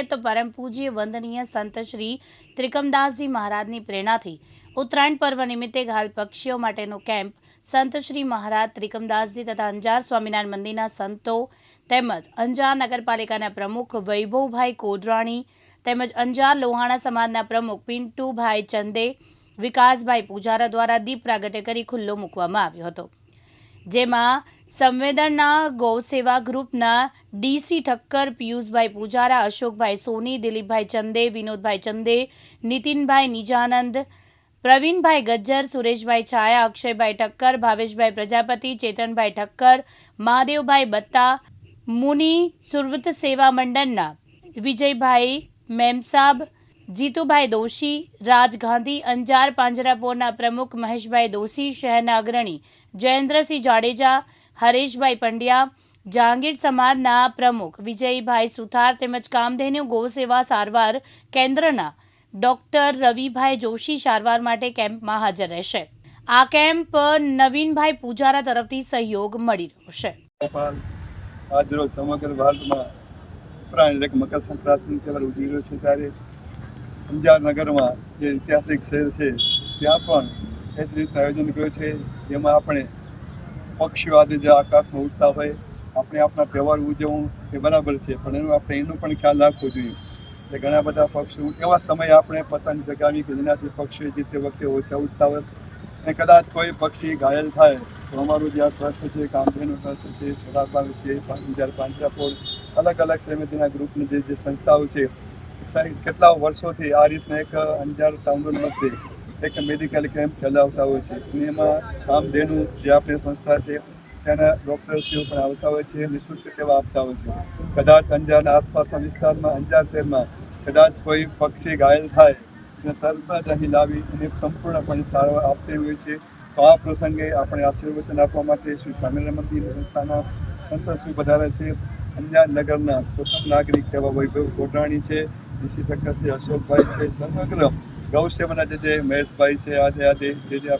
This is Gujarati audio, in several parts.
તો પરમ પૂજ્ય વંદનીય સંત શ્રી ત્રિકમદાસજી મહારાજની પ્રેરણાથી ઉત્તરાયણ પર્વ નિમિત્તે ઘાલ પક્ષીઓ માટેનો કેમ્પ સંત શ્રી મહારાજ ત્રિકમદાસજી તથા અંજાર સ્વામિનારાયણ મંદિરના સંતો તેમજ અંજાર નગરપાલિકાના પ્રમુખ વૈભવભાઈ કોદરાણી તેમજ અંજાર લોહાણા સમાજના પ્રમુખ પિન્ટુભાઈ ચંદે વિકાસભાઈ પૂજારા દ્વારા દીપ પ્રાગટ્ય કરી ખુલ્લો મૂકવામાં આવ્યો હતો, જેમાં સંવેદનના ગૌસેવા ગ્રુપના ડીસી ઠક્કર, પિયુષભાઈ પૂજારા, અશોકભાઈ સોની, દિલીપભાઈ ચંદે, વિનોદભાઈ ચંદે, નીતિનભાઈ નિજાનંદ, પ્રવીણભાઈ ગજ્જર, સુરેશભાઈ છાયા, અક્ષયભાઈ ઠક્કર, ભાવેશભાઈ પ્રજાપતિ, ચેતનભાઈ ઠક્કર, મહાદેવભાઈ બત્તા, મુનિ સુરવત સેવા મંડળના વિજયભાઈ મેમસાબ, જીતુભાઈ દોશી, રાજ ગાંધી, અંજાર પાંજરાપોરના પ્રમુખ મહેશભાઈ દોશી, શહેરના અગ્રણી જયેન્દ્રસિંહ જાડેજા, હરેશભાઈ પંડ્યા, જહાંગીર સમાજના પ્રમુખ વિજયભાઈ સુથાર તેમજ કામધેનુ ગૌસેવા સારવાર કેન્દ્રના ડોક્ટર રવિભાઈ જોશી સારવાર માટે કેમ્પમાં હાજર રહેશે। આ કેમ્પ નવીનભાઈ પૂજારા તરફથી સહયોગ મળી રહ્યો છે। આજરોજ સમગ્ર ભારતમાં ઉત્તરાયણ એટલે મકર સંક્રાંતિનો તહેવાર ઉજવી રહ્યો છે, ત્યારે અંજાર નગરમાં જે ઐતિહાસિક શહેર છે ત્યાં પણ એ જ રીતનું આયોજન કર્યું છે, જેમાં આપણે પક્ષીઓ આજે જે આકાશમાં ઉડતા હોય આપણે આપણા તહેવાર ઉજવવું એ બરાબર છે, પણ એનું પણ ખ્યાલ રાખવો જોઈએ। એટલે ઘણા બધા પક્ષીઓ એવા સમયે આપણે પતંગ જગાવી કે જેનાથી પક્ષીઓ જે તે વખતે ઓછા ઉડતા હોય અને કદાચ કોઈ પક્ષી ઘાયલ થાય તો અમારું જે આ ટ્રસ્ટ છે, કામધેનુ ટ્રસ્ટ છે, સદાબાગ છે, અંજાર પાંજરાપોળ, અલગ અલગ સમિતિના ગ્રુપની જે સંસ્થાઓ છે, કેટલા વર્ષોથી આ રીતના એક અંજાર ટાઉન મધ્યે એક મેડિકલ કેમ્પ ચલાવતા હોય છે, અને એમાં કામધેનુ જે આપણી સંસ્થા છે ત્યાંના ડૉક્ટરશ્રીઓ પણ આવતા હોય છે, નિઃશુલ્ક સેવા આપતા હોય છે। કદાચ અંજારના આસપાસના વિસ્તારમાં, અંજાર શહેરમાં કદાચ કોઈ પક્ષી ઘાયલ થાય અને તરત જ અહીં લાવી અને સંપૂર્ણપણે સારવાર આપતી હોય છે। તો આ પ્રસંગે આપણે આશીર્વચન આપવા માટે શ્રી સ્વામિનારાયણ મંદિર સંસ્થાના સંતશ્રી પધારે છે। અંજાર નગરના પ્રથમ નાગરિક એવા વૈભવ કોટરાણી છે, ડીસી ઠક્કર છે, અશોકભાઈ છે, સમગ્ર ગૌસેવાના જે મહેશભાઈ છે, આજે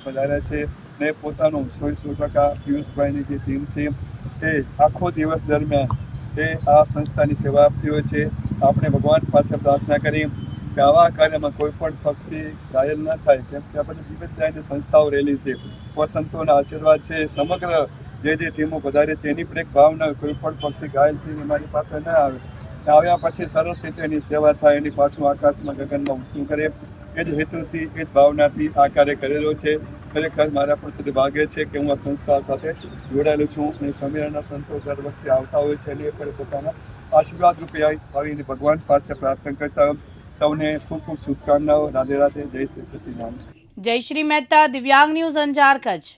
પધાર્યા છે, ને પોતાનું 100% પિયુષભાઈની જે ટીમ છે તે આખો દિવસ દરમિયાન તે આ સંસ્થાની સેવા આપતી હોય છે। આપણે ભગવાન પાસે પ્રાર્થના કરી કે આવા કાર્યમાં કોઈ પણ પક્ષી ઘાયલ ન થાય, કેમ કે આપણે જીવનદાયની સંસ્થાઓ રહેલી છે, સંતોના આશીર્વાદ છે, સમગ્ર જે ટીમો વધારે છે એની પણ એક ભાવના કોઈ પણ પક્ષી ઘાયલ છે મારી પાસે ન આવે, આવ્યા પછી સરસ રીતે એની સેવા થાય, એની પાછું આકાશમાં ગગનમાં ઉડતું કરે, એ જ હેતુથી એ જ ભાવનાથી આ કાર્ય કરેલો છે। ખરેખર મારા પણ સુધી ભાગ્ય છે કે હું આ સંસ્થા સાથે જોડાયેલો છું અને સ્વામિનારાયણના સંતો દર વખતે આવતા હોય છે અને એ પણ પોતાના આશીર્વાદ રૂપે આવીને ભગવાન પાસે પ્રાર્થના કરતા હોય। સૌને ખૂબ ખૂબ શુભકામનાઓ। રાધે રાધે। જય શ્રી સચ્ચિદાનંદ। જય શ્રી મહેતા, દિવ્યાંગ ન્યૂઝ અંજાર કચ્છ।